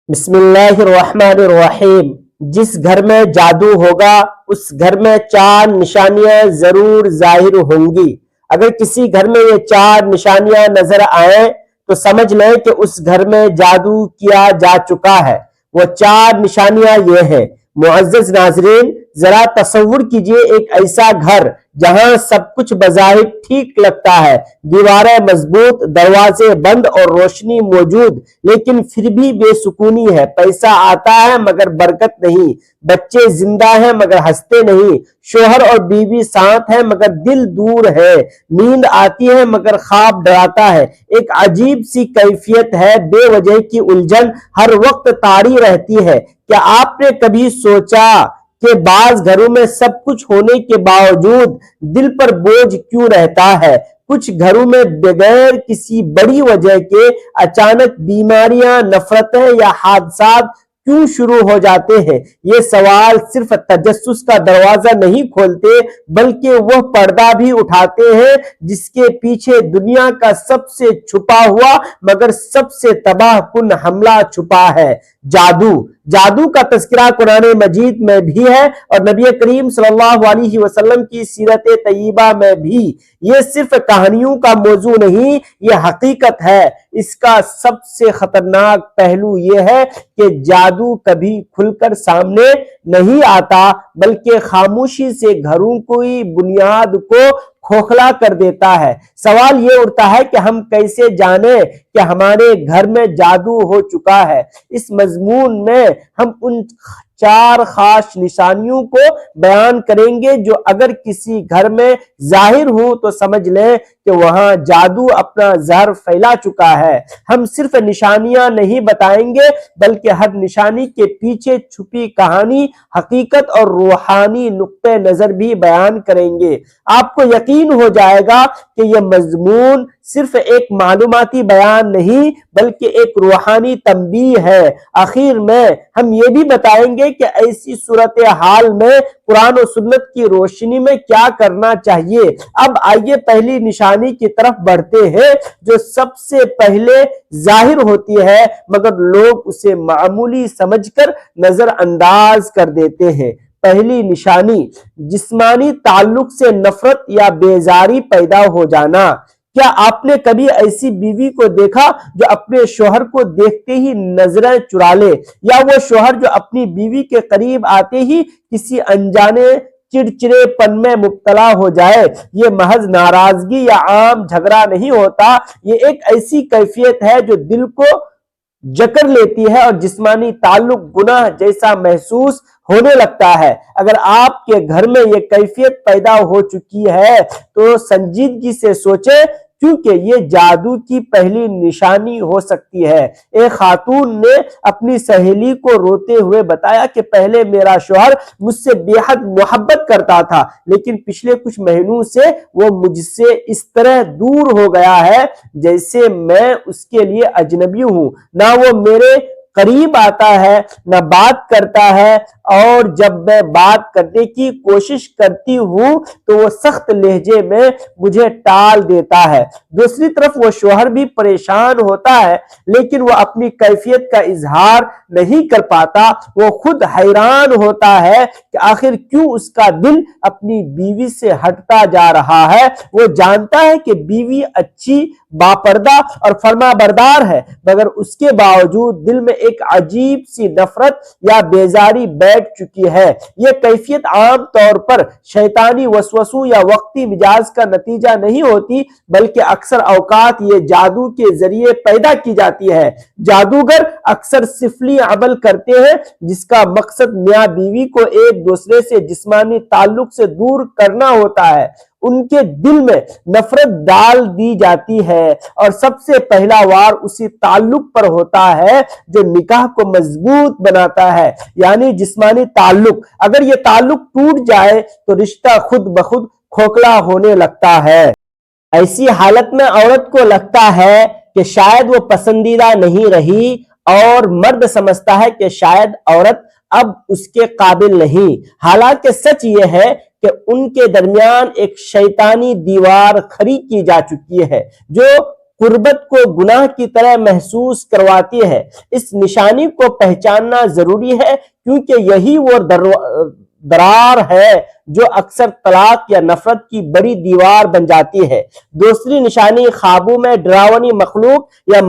بسم اللہ الرحمن الرحیم۔ جس گھر میں جادو ہوگا اس گھر میں چار نشانیاں ضرور ظاہر ہوں گی۔ اگر کسی گھر میں یہ چار نشانیاں نظر آئیں تو سمجھ لیں کہ اس گھر میں جادو کیا جا چکا ہے۔ وہ چار نشانیاں یہ ہیں۔ معزز ناظرین، ذرا تصور کیجئے ایک ایسا گھر جہاں سب کچھ بظاہر ٹھیک لگتا ہے، دیواریں مضبوط، دروازے بند اور روشنی موجود، لیکن پھر بھی بے سکونی ہے۔ پیسہ آتا ہے مگر برکت نہیں، بچے زندہ ہیں مگر ہنستے نہیں، شوہر اور بیوی ساتھ ہیں مگر دل دور ہے، نیند آتی ہے مگر خواب ڈراتا ہے۔ ایک عجیب سی کیفیت ہے، بے وجہ کی الجھن ہر وقت طاری رہتی ہے۔ کیا آپ نے کبھی سوچا کہ بعض گھروں میں سب کچھ ہونے کے باوجود دل پر بوجھ کیوں رہتا ہے؟ کچھ گھروں میں بغیر کسی بڑی وجہ کے اچانک بیماریاں، نفرتیں یا حادثات کیوں شروع ہو جاتے ہیں؟ یہ سوال صرف تجسس کا دروازہ نہیں کھولتے بلکہ وہ پردہ بھی اٹھاتے ہیں جس کے پیچھے دنیا کا سب سے چھپا ہوا مگر سب سے تباہ کن حملہ چھپا ہے۔ جادو کا تذکرہ قرآن مجید میں بھی ہے اور نبی کریم صلی اللہ علیہ وسلم کی سیرت طیبہ میں بھی۔ یہ صرف کہانیوں کا موضوع نہیں، یہ حقیقت ہے۔ اس کا سب سے خطرناک پہلو یہ ہے کہ جادو کبھی کھل کر سامنے نہیں آتا بلکہ خاموشی سے گھروں کی بنیاد کو کھوکھلا کر دیتا ہے۔ سوال یہ اٹھتا ہے کہ ہم کیسے جانیں کہ ہمارے گھر میں جادو ہو چکا ہے؟ اس مضمون میں ہم ان چار خاص نشانیوں کو بیان کریں گے جو اگر کسی گھر میں ظاہر ہوں تو سمجھ لیں کہ وہاں جادو اپنا زہر پھیلا چکا ہے۔ ہم صرف نشانیاں نہیں بتائیں گے بلکہ ہر نشانی کے پیچھے چھپی کہانی، حقیقت اور روحانی نقطہ نظر بھی بیان کریں گے۔ آپ کو یقین ہو جائے گا کہ یہ مضمون صرف ایک معلوماتی بیان نہیں بلکہ ایک روحانی تنبیہ ہے۔ آخر میں ہم یہ بھی بتائیں گے کہ ایسی صورتحال میں قرآن و سنت کی روشنی میں کیا کرنا چاہیے۔ اب آئیے پہلی نشانی کی طرف بڑھتے ہیں جو سب سے پہلے ظاہر ہوتی ہے مگر لوگ اسے معمولی سمجھ کر نظر انداز کر دیتے ہیں۔ پہلی نشانی، جسمانی تعلق سے نفرت یا بیزاری پیدا ہو جانا۔ کیا آپ نے کبھی ایسی بیوی کو دیکھا جو اپنے شوہر کو دیکھتے ہی نظریں چرا لے، یا وہ شوہر جو اپنی بیوی کے قریب آتے ہی کسی انجانے چڑچڑے پن میں مبتلا ہو جائے؟ یہ محض ناراضگی یا عام جھگڑا نہیں ہوتا، یہ ایک ایسی کیفیت ہے جو دل کو جکڑ لیتی ہے اور جسمانی تعلق گناہ جیسا محسوس ہونے لگتا ہے۔ اگر آپ کے گھر میں یہ کیفیت پیدا ہو چکی ہے تو سنجیدگی سے سوچیں، کیونکہ یہ جادو کی پہلی نشانی ہو سکتی ہے۔ ایک خاتون نے اپنی سہیلی کو روتے ہوئے بتایا کہ پہلے میرا شوہر مجھ سے بے حد محبت کرتا تھا لیکن پچھلے کچھ مہینوں سے وہ مجھ سے اس طرح دور ہو گیا ہے جیسے میں اس کے لیے اجنبی ہوں۔ نہ وہ میرے قریب آتا ہے نہ بات کرتا ہے، اور جب میں بات کرنے کی کوشش کرتی ہوں تو وہ سخت لہجے میں مجھے ٹال دیتا ہے۔ دوسری طرف وہ شوہر بھی پریشان ہوتا ہے لیکن وہ اپنی کیفیت کا اظہار نہیں کر پاتا۔ وہ خود حیران ہوتا ہے کہ آخر کیوں اس کا دل اپنی بیوی سے ہٹتا جا رہا ہے۔ وہ جانتا ہے کہ بیوی اچھی، باپردہ اور فرما بردار ہے مگر اس کے باوجود دل میں ایک عجیب سی نفرت یا بیزاری بیٹھ چکی ہے۔ یہ کیفیت عام طور پر شیطانی وسوسوں یا وقتی مزاج کا نتیجہ نہیں ہوتی بلکہ اکثر اوقات یہ جادو کے ذریعے پیدا کی جاتی ہے۔ جادوگر اکثر سفلی عمل کرتے ہیں جس کا مقصد میاں بیوی کو ایک دوسرے سے جسمانی تعلق سے دور کرنا ہوتا ہے۔ ان کے دل میں نفرت ڈال دی جاتی ہے اور سب سے پہلا وار اسی تعلق پر ہوتا ہے جو نکاح کو مضبوط بناتا ہے، یعنی جسمانی تعلق۔ اگر یہ تعلق ٹوٹ جائے تو رشتہ خود بخود کھوکھلا ہونے لگتا ہے۔ ایسی حالت میں عورت کو لگتا ہے کہ شاید وہ پسندیدہ نہیں رہی اور مرد سمجھتا ہے کہ شاید عورت اب اس کے قابل نہیں۔ حالانکہ سچ یہ ہے کہ ان کے درمیان ایک شیطانی دیوار کھڑی کی جا چکی ہے جو قربت کو گناہ کی طرح محسوس کرواتی ہے۔ اس نشانی کو پہچاننا ضروری ہے کیونکہ یہی وہ درار ہے جو اکثر طلاق یا نفرت کی بڑی دیوار بن جاتی ہے۔ دوسری نشانی خوابوں میں ڈراؤنی مخلوق یا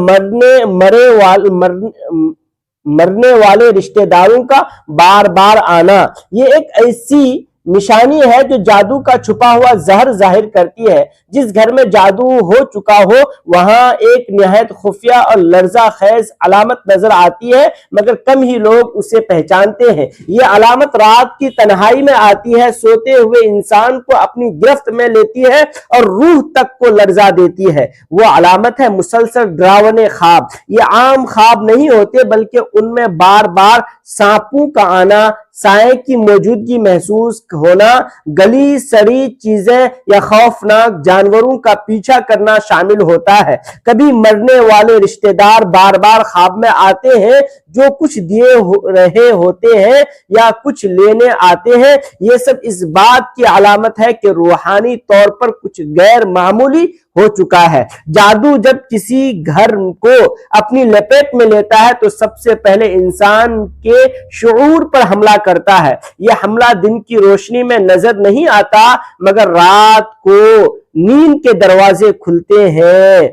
مرنے والے رشتہ داروں کا بار بار آنا۔ یہ ایک ایسی نشانی ہے جو جادو کا چھپا ہوا زہر ظاہر کرتی ہے۔ جس گھر میں جادو ہو چکا ہو وہاں ایک نہایت خفیہ اور لرزہ خیز علامت نظر آتی ہے، مگر کم ہی لوگ اسے پہچانتے ہیں۔ یہ علامت رات کی تنہائی میں آتی ہے، سوتے ہوئے انسان کو اپنی گرفت میں لیتی ہے اور روح تک کو لرزا دیتی ہے۔ وہ علامت ہے مسلسل ڈراونے خواب۔ یہ عام خواب نہیں ہوتے بلکہ ان میں بار بار سانپوں کا آنا، سائے کی موجودگی محسوس ہونا، گلی سڑی چیزیں یا خوفناک جانوروں کا پیچھا کرنا شامل ہوتا ہے۔ کبھی مرنے والے رشتہ دار بار بار خواب میں آتے ہیں جو کچھ دیے رہے ہوتے ہیں یا کچھ لینے آتے ہیں۔ یہ سب اس بات کی علامت ہے کہ روحانی طور پر کچھ غیر معمولی ہو چکا ہے۔ جادو جب کسی گھر کو اپنی لپیٹ میں لیتا ہے تو سب سے پہلے انسان کے شعور پر حملہ کرتا ہے۔ یہ حملہ دن کی روشنی میں نظر نہیں آتا مگر رات کو نیند کے دروازے کھلتے ہیں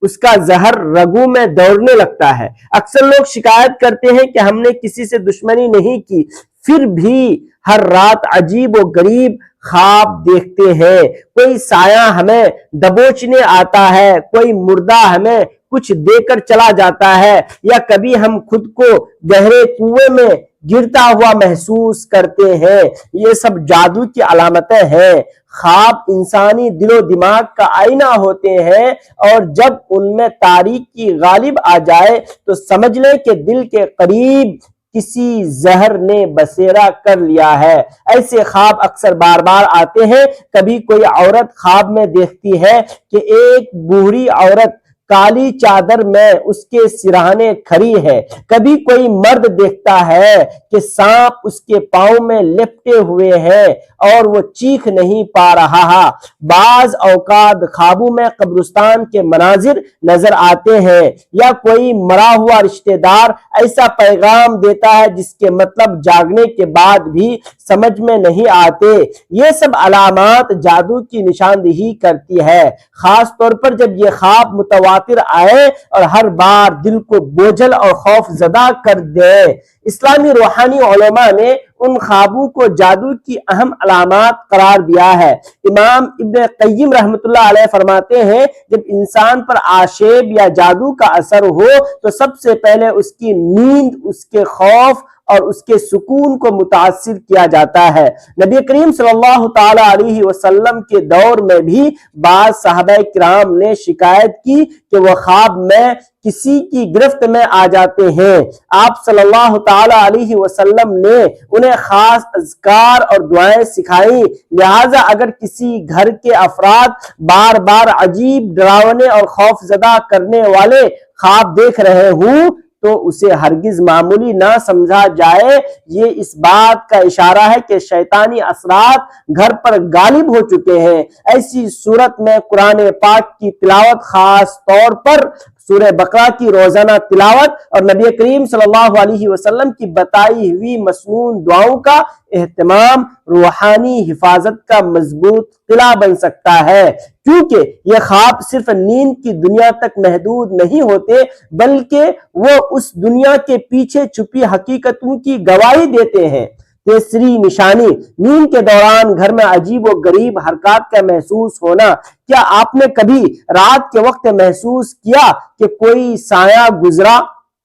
اس کا زہر رگوں میں دوڑنے لگتا ہے۔ اکثر لوگ شکایت کرتے ہیں کہ ہم نے کسی سے دشمنی نہیں کی، پھر بھی ہر رات عجیب و غریب خواب دیکھتے ہیں۔ کوئی سایہ ہمیں دبوچنے آتا ہے، کوئی مردہ ہمیں کچھ دے کر چلا جاتا ہے، یا کبھی ہم خود کو گہرے کنویں میں گرتا ہوا محسوس کرتے ہیں۔ یہ سب جادو کی علامتیں ہیں۔ خواب انسانی دل و دماغ کا آئینہ ہوتے ہیں اور جب ان میں تاریکی غالب آ جائے تو سمجھ لیں کہ دل کے قریب کسی زہر نے بسیرا کر لیا ہے۔ ایسے خواب اکثر بار بار آتے ہیں۔ کبھی کوئی عورت خواب میں دیکھتی ہے کہ ایک بوڑھی عورت کالی چادر میں اس کے سرہانے کھڑی ہے۔ کبھی کوئی مرد دیکھتا ہے کہ سانپ اس کے پاؤں میں لپٹے ہوئے ہیں اور وہ چیخ نہیں پا رہا۔ بعض اوقات خوابوں میں قبرستان کے مناظر نظر آتے ہیں یا کوئی مرا ہوا رشتہ دار ایسا پیغام دیتا ہے جس کے مطلب جاگنے کے بعد بھی سمجھ میں نہیں آتے۔ یہ سب علامات جادو کی نشاندہی کرتی ہے، خاص طور پر جب یہ خواب متواتر آئے اور ہر بار دل کو بوجھل اور خوف زدہ کر دے۔ اسلامی روحانی علماء نے ان خوابوں کو جادو کی اہم علامات قرار دیا ہے۔ امام ابن قیم رحمۃ اللہ علیہ فرماتے ہیں جب انسان پر آشیب یا جادو کا اثر ہو تو سب سے پہلے اس کی نیند، اس کے خوف اور اس کے سکون کو متاثر کیا جاتا ہے۔ نبی کریم صلی اللہ تعالی علیہ وسلم کے دور میں بھی بعض صحابہ کرام نے شکایت کی کہ وہ خواب میں کسی کی گرفت میں آ جاتے ہیں۔ آپ صلی اللہ تعالی علیہ وسلم نے انہیں خاص اذکار اور دعائیں سکھائیں، لہٰذا اگر کسی گھر کے افراد بار بار عجیب، ڈراونے اور خوف زدہ کرنے والے خواب دیکھ رہے ہوں تو اسے ہرگز معمولی نہ سمجھا جائے۔ یہ اس بات کا اشارہ ہے کہ شیطانی اثرات گھر پر غالب ہو چکے ہیں۔ ایسی صورت میں قرآن پاک کی تلاوت، خاص طور پر سورہ بقرہ کی روزانہ تلاوت اور نبی کریم صلی اللہ علیہ وسلم کی بتائی ہوئی مسنون دعاؤں کا اہتمام روحانی حفاظت کا مضبوط قلعہ بن سکتا ہے، کیونکہ یہ خواب صرف نیند کی دنیا تک محدود نہیں ہوتے بلکہ وہ اس دنیا کے پیچھے چھپی حقیقتوں کی گواہی دیتے ہیں۔ تیسری نشانی، نیند کے دوران گھر میں عجیب و غریب حرکات کا محسوس ہونا۔ کیا آپ نے کبھی رات کے وقت محسوس کیا کہ کوئی سایہ گزرا،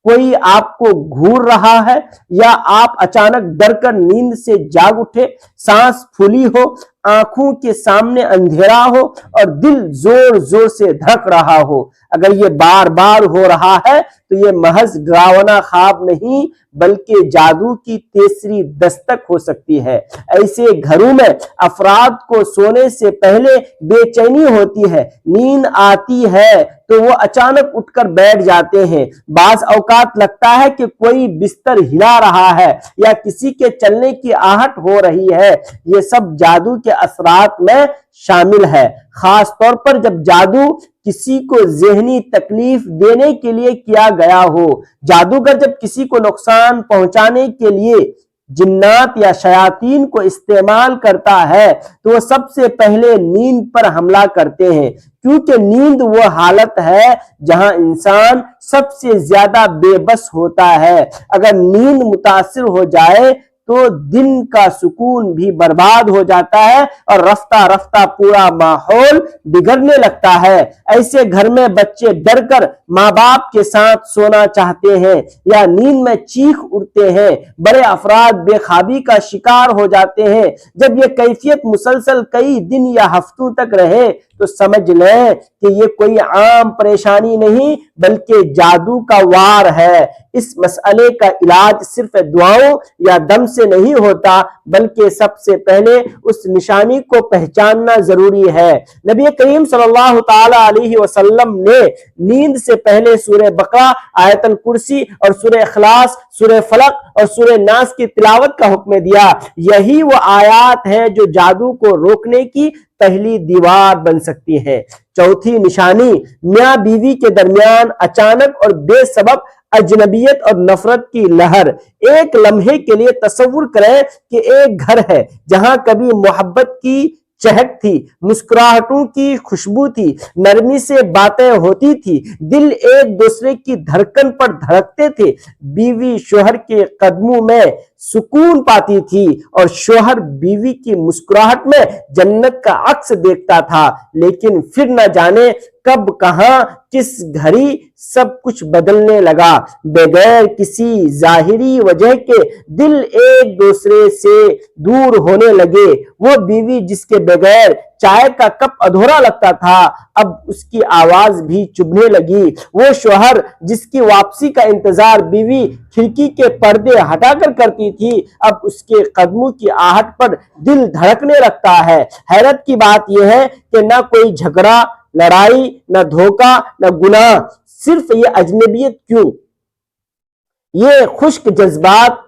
کوئی آپ کو گھور رہا ہے، یا آپ اچانک ڈر کر نیند سے جاگ اٹھے، سانس پھولی ہو، آنکھوں کے سامنے اندھیرا ہو اور دل زور زور سے دھڑک رہا ہو؟ اگر یہ بار بار ہو رہا ہے تو یہ محض ڈراونا خواب نہیں بلکہ جادو کی تیسری دستک ہو سکتی ہے۔ ایسے گھروں میں افراد کو سونے سے پہلے بے چینی ہوتی ہے، نیند آتی ہے تو وہ اچانک اٹھ کر بیٹھ جاتے ہیں۔ بعض اوقات لگتا ہے کہ کوئی بستر ہلا رہا ہے یا کسی کے چلنے کی آہٹ ہو رہی ہے۔ یہ سب جادو کے اثرات میں شامل ہے، خاص طور پر جب جادو کسی کو ذہنی تکلیف دینے کے لیے کیا گیا ہو۔ جادوگر جب کسی کو نقصان پہنچانے کے لیے جنات یا شیاطین کو استعمال کرتا ہے تو وہ سب سے پہلے نیند پر حملہ کرتے ہیں، کیونکہ نیند وہ حالت ہے جہاں انسان سب سے زیادہ بے بس ہوتا ہے۔ اگر نیند متاثر ہو جائے تو دن کا سکون بھی برباد ہو جاتا ہے اور رفتہ رفتہ پورا ماحول بگڑنے لگتا ہے۔ ایسے گھر میں بچے ڈر کر ماں باپ کے ساتھ سونا چاہتے ہیں یا نیند میں چیخ اٹھتے ہیں۔ بڑے افراد بے خوابی کا شکار ہو جاتے ہیں۔ جب یہ کیفیت مسلسل کئی دن یا ہفتوں تک رہے تو سمجھ لیں کہ یہ کوئی عام پریشانی نہیں بلکہ جادو کا وار ہے۔ اس مسئلے کا علاج صرف دعاؤں یا دم سے نہیں ہوتا بلکہ سب سے پہلے اس نشانی کو پہچاننا ضروری ہے۔ نبی کریم صلی اللہ تعالی علیہ وسلم نے نیند سے پہلے سورہ بقرہ، آیت الکرسی اور سورہ اخلاص، سورہ فلق اور سورہ ناس کی تلاوت کا حکم دیا۔ یہی وہ آیات ہیں جو جادو کو روکنے کی پہلی دیوار بن سکتی ہے۔ چوتھی نشانی، میاں بیوی کے درمیان اچانک اور بے سبب اجنبیت اور نفرت کی لہر۔ ایک لمحے کے لیے تصور کریں کہ ایک گھر ہے جہاں کبھی محبت کی چہک تھی، مسکراہٹوں کی خوشبو تھی، نرمی سے باتیں ہوتی تھی، دل ایک دوسرے کی دھڑکن پر دھڑکتے تھے، بیوی شوہر کے قدموں میں سکون پاتی تھی اور شوہر بیوی کی مسکراہٹ میں جنت کا عکس دیکھتا تھا۔ لیکن پھر نہ جانے کب کہاں کس گھڑی سب کچھ بدلنے لگا۔ بغیر کسی ظاہری وجہ کے دل ایک دوسرے سے دور ہونے لگے۔ وہ بیوی جس کے بغیر چائے کا کپ ادھورا لگتا تھا اب اس کی آواز بھی چبھنے لگی۔ وہ شوہر جس کی واپسی کا انتظار بیوی کھڑکی کے پردے ہٹا کر کرتی تھی اب اس کے قدموں کی آہٹ پر دل دھڑکنے لگتا ہے۔ حیرت کی بات یہ ہے کہ نہ کوئی جھگڑا، لڑائی، نہ دھوکہ، نہ گناہ، صرف یہ اجنبیت کیوں، یہ خشک جذبات،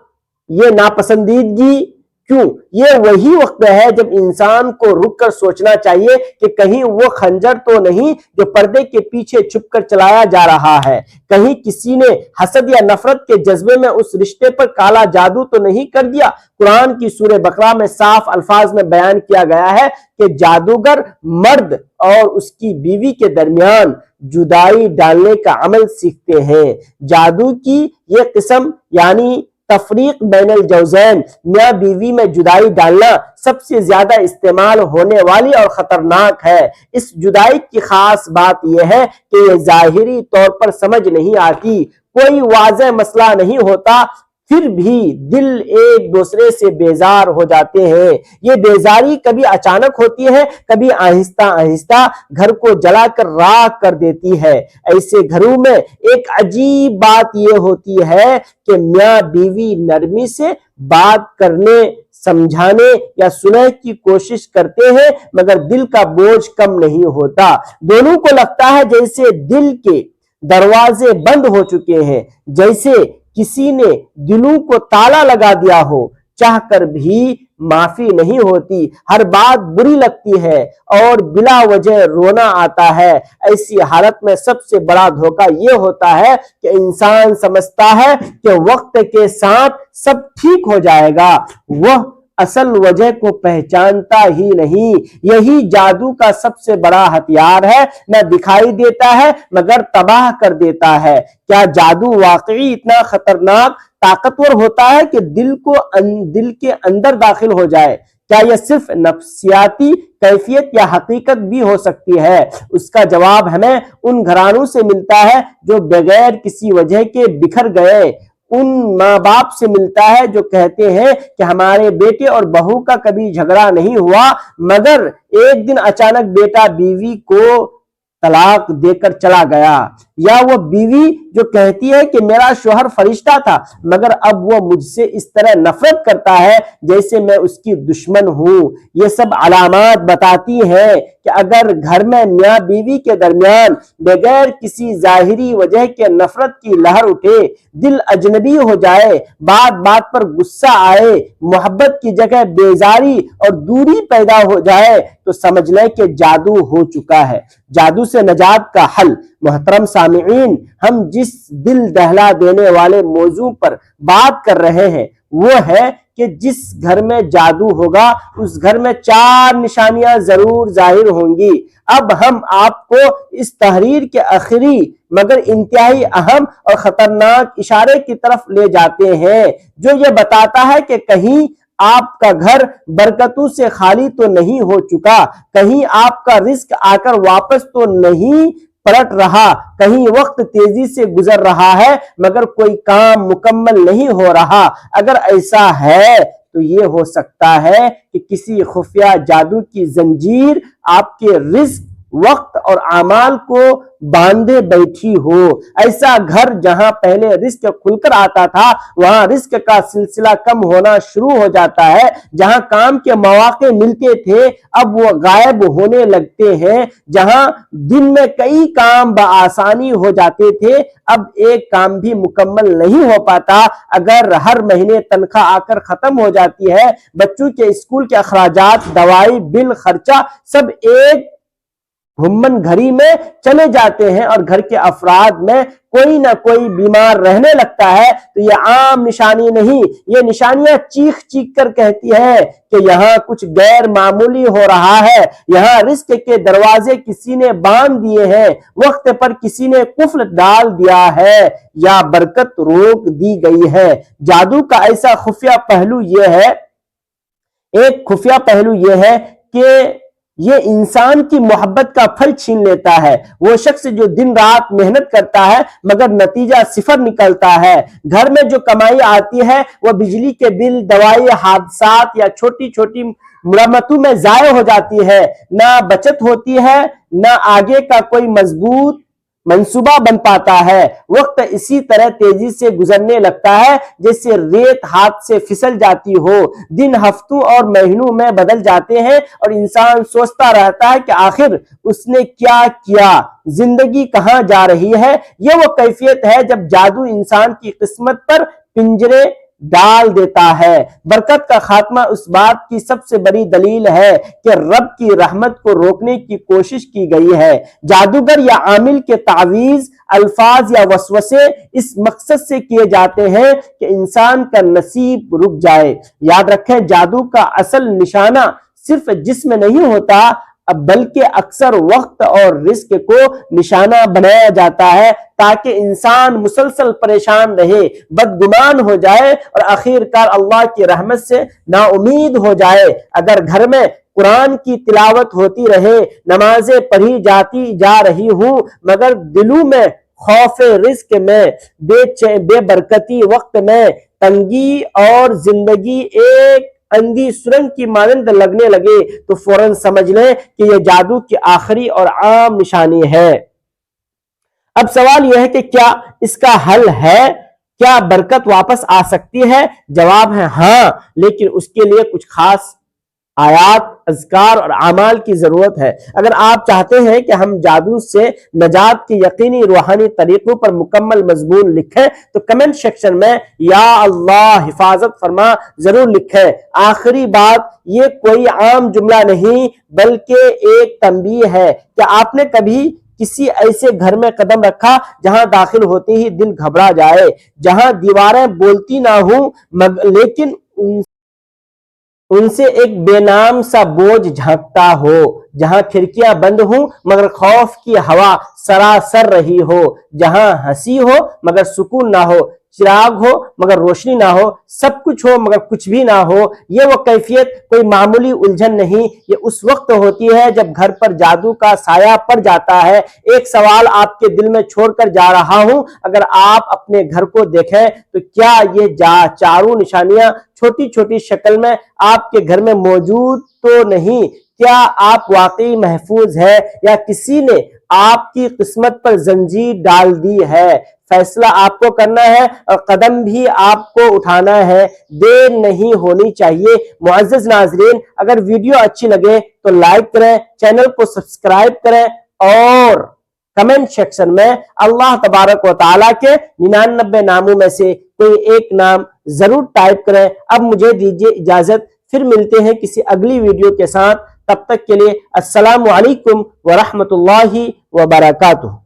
یہ ناپسندیدگی کیوں؟ یہ وہی وقت ہے جب انسان کو رک کر سوچنا چاہیے کہ کہیں وہ خنجر تو نہیں جو پردے کے پیچھے چھپ کر چلایا جا رہا ہے، کہیں کسی نے حسد یا نفرت کے جذبے میں اس رشتے پر کالا جادو تو نہیں کر دیا۔ قرآن کی سورہ بقرہ میں صاف الفاظ میں بیان کیا گیا ہے کہ جادوگر مرد اور اس کی بیوی کے درمیان جدائی ڈالنے کا عمل سیکھتے ہیں۔ جادو کی یہ قسم یعنی تفریق بین الجوزین، میاں بیوی میں جدائی ڈالنا، سب سے زیادہ استعمال ہونے والی اور خطرناک ہے۔ اس جدائی کی خاص بات یہ ہے کہ یہ ظاہری طور پر سمجھ نہیں آتی، کوئی واضح مسئلہ نہیں ہوتا، پھر بھی دل ایک دوسرے سے بیزار ہو جاتے ہیں۔ یہ بیزاری کبھی اچانک ہوتی ہے، کبھی آہستہ آہستہ گھر کو جلا کر راکھ کر دیتی ہے۔ ایسے گھروں میں ایک عجیب بات یہ ہوتی ہے کہ میاں بیوی نرمی سے بات کرنے، سمجھانے یا سننے کی کوشش کرتے ہیں مگر دل کا بوجھ کم نہیں ہوتا۔ دونوں کو لگتا ہے جیسے دل کے دروازے بند ہو چکے ہیں، جیسے کسی نے دلوں کو تالا لگا دیا ہو، چاہ کر بھی معافی نہیں ہوتی، ہر بات بری لگتی ہے اور بلا وجہ رونا آتا ہے۔ ایسی حالت میں سب سے بڑا دھوکہ یہ ہوتا ہے کہ انسان سمجھتا ہے کہ وقت کے ساتھ سب ٹھیک ہو جائے گا، وہ اصل وجہ کو پہچانتا ہی نہیں۔ یہی جادو کا سب سے بڑا ہتھیار ہے، نہ دکھائی دیتا ہے مگر تباہ کر دیتا ہے۔ کیا جادو واقعی اتنا خطرناک، طاقتور ہوتا ہے کہ دل کے اندر داخل ہو جائے؟ کیا یہ صرف نفسیاتی کیفیت یا حقیقت بھی ہو سکتی ہے؟ اس کا جواب ہمیں ان گھرانوں سے ملتا ہے جو بغیر کسی وجہ کے بکھر گئے، ان ماں باپ سے ملتا ہے جو کہتے ہیں کہ ہمارے بیٹے اور بہو کا کبھی جھگڑا نہیں ہوا مگر ایک دن اچانک بیٹا بیوی کو طلاق دے کر چلا گیا، یا وہ بیوی جو کہتی ہے کہ میرا شوہر فرشتہ تھا مگر اب وہ مجھ سے اس طرح نفرت کرتا ہے جیسے میں اس کی دشمن ہوں۔ یہ سب علامات بتاتی ہیں کہ اگر گھر میں میاں بیوی کے درمیان بغیر کسی ظاہری وجہ کے نفرت کی لہر اٹھے، دل اجنبی ہو جائے، بات بات پر غصہ آئے، محبت کی جگہ بیزاری اور دوری پیدا ہو جائے، تو سمجھ لیں کہ جادو ہو چکا ہے۔ جادو سے نجات کا حل۔ محترم سامعین، ہم جس دل دہلا دینے والے موضوع پر بات کر رہے ہیں وہ ہے کہ جس گھر میں جادو ہوگا اس گھر میں 4 نشانیاں ضرور ظاہر ہوں گی۔ اب ہم آپ کو اس تحریر کے آخری مگر انتہائی اہم اور خطرناک اشارے کی طرف لے جاتے ہیں جو یہ بتاتا ہے کہ کہیں آپ کا گھر برکتوں سے خالی تو نہیں ہو چکا، کہیں آپ کا رزق آ کر واپس تو نہیں پلٹ رہا، کہیں وقت تیزی سے گزر رہا ہے مگر کوئی کام مکمل نہیں ہو رہا۔ اگر ایسا ہے تو یہ ہو سکتا ہے کہ کسی خفیہ جادو کی زنجیر آپ کے رزق، وقت اور اعمال کو باندھے بیٹھی ہو۔ ایسا گھر جہاں پہلے رزق کھل کر آتا تھا وہاں رزق کا سلسلہ کم ہونا شروع ہو جاتا ہے، جہاں کام کے مواقع ملتے تھے اب وہ غائب ہونے لگتے ہیں، جہاں دن میں کئی کام بآسانی ہو جاتے تھے اب ایک کام بھی مکمل نہیں ہو پاتا۔ اگر ہر مہینے تنخواہ آ کر ختم ہو جاتی ہے، بچوں کے اسکول کے اخراجات، دوائی، بل، خرچہ سب ایک گھمن گھری میں چلے جاتے ہیں اور گھر کے افراد میں کوئی نہ کوئی بیمار رہنے لگتا ہے، تو یہ عام نشانی نہیں، یہ نشانیاں چیخ چیخ کر کہتی ہے کہ یہاں کچھ غیر معمولی ہو رہا ہے، یہاں رزق کے دروازے کسی نے باندھ دیے ہیں، وقت پر کسی نے قفل ڈال دیا ہے یا برکت روک دی گئی ہے۔ جادو کا ایسا خفیہ پہلو یہ ہے، ایک خفیہ پہلو یہ ہے کہ یہ انسان کی محبت کا پھل چھین لیتا ہے۔ وہ شخص جو دن رات محنت کرتا ہے مگر نتیجہ صفر نکلتا ہے۔ گھر میں جو کمائی آتی ہے وہ بجلی کے بل، دوائی، حادثات یا چھوٹی چھوٹی مرمتوں میں ضائع ہو جاتی ہے۔ نہ بچت ہوتی ہے، نہ آگے کا کوئی مضبوط منصوبہ بن پاتا ہے۔ وقت اسی طرح تیزی سے گزرنے لگتا ہے جیسے ریت ہاتھ سے پھسل جاتی ہو، دن ہفتوں اور مہینوں میں بدل جاتے ہیں اور انسان سوچتا رہتا ہے کہ آخر اس نے کیا کیا، زندگی کہاں جا رہی ہے۔ یہ وہ کیفیت ہے جب جادو انسان کی قسمت پر پنجرے ڈال دیتا ہے۔ برکت کا خاتمہ اس بات کی سب سے بڑی دلیل ہے کہ رب کی رحمت کو روکنے کی کوشش کی گئی ہے۔ جادوگر یا عامل کے تعویذ، الفاظ یا وسوسے اس مقصد سے کیے جاتے ہیں کہ انسان کا نصیب رک جائے۔ یاد رکھیں، جادو کا اصل نشانہ صرف جسم نہیں ہوتا بلکہ اکثر وقت اور رزق کو نشانہ بنایا جاتا ہے تاکہ انسان مسلسل پریشان رہے، بدگمان ہو جائے اور آخر کار اللہ کی رحمت سے نا امید ہو جائے۔ اگر گھر میں قرآن کی تلاوت ہوتی رہے، نمازیں پڑھی جاتی جا رہی ہوں مگر دلوں میں خوف رزق میں، بے برکتی، وقت میں تنگی اور زندگی ایک اندھی سرنگ کی مانند لگنے لگے تو فوراً سمجھ لیں کہ یہ جادو کی آخری اور عام نشانی ہے۔ اب سوال یہ ہے کہ کیا اس کا حل ہے؟ کیا برکت واپس آ سکتی ہے؟ جواب ہے ہاں، لیکن اس کے لیے کچھ خاص آیات، اذکار اور اعمال کی ضرورت ہے۔ اگر آپ چاہتے ہیں کہ ہم جادو سے نجات کے یقینی روحانی طریقوں پر مکمل مضمون لکھیں تو کمنٹ سیکشن میں یا اللہ حفاظت فرما ضرور لکھیں۔ آخری بات، یہ کوئی عام جملہ نہیں بلکہ ایک تنبیہ ہے۔ کیا آپ نے کبھی کسی ایسے گھر میں قدم رکھا جہاں داخل ہوتے ہی دل گھبرا جائے، جہاں دیواریں بولتی نہ ہوں لیکن ان سے ایک بے نام سا بوجھ جھانکتا ہو، جہاں کھڑکیاں بند ہوں مگر خوف کی ہوا سراسر رہی ہو، جہاں ہنسی ہو مگر سکون نہ ہو، چراغ ہو مگر روشنی نہ ہو، سب کچھ ہو مگر کچھ بھی نہ ہو؟ یہ وہ کیفیت کوئی معمولی الجھن نہیں، یہ اس وقت ہوتی ہے جب گھر پر جادو کا سایہ پڑ جاتا ہے۔ ایک سوال آپ کے دل میں چھوڑ کر جا رہا ہوں، اگر آپ اپنے گھر کو دیکھیں تو کیا یہ چاروں نشانیاں چھوٹی چھوٹی شکل میں آپ کے گھر میں موجود تو نہیں؟ کیا آپ واقعی محفوظ ہے یا کسی نے آپ کی قسمت پر زنجیر ڈال دی ہے۔ فیصلہ آپ کو کرنا ہے اور قدم بھی آپ کو اٹھانا ہے، دیر نہیں ہونی چاہیے۔ معزز ناظرین، اگر ویڈیو اچھی لگے تو لائک کریں، چینل کو سبسکرائب کریں اور کمنٹ سیکشن میں اللہ تبارک و تعالیٰ کے 99 ناموں میں سے کوئی ایک نام ضرور ٹائپ کریں۔ اب مجھے دیجیے اجازت، پھر ملتے ہیں کسی اگلی ویڈیو کے ساتھ، تب تک کے لیے السلام علیکم ورحمۃ اللہ وبرکاتہ۔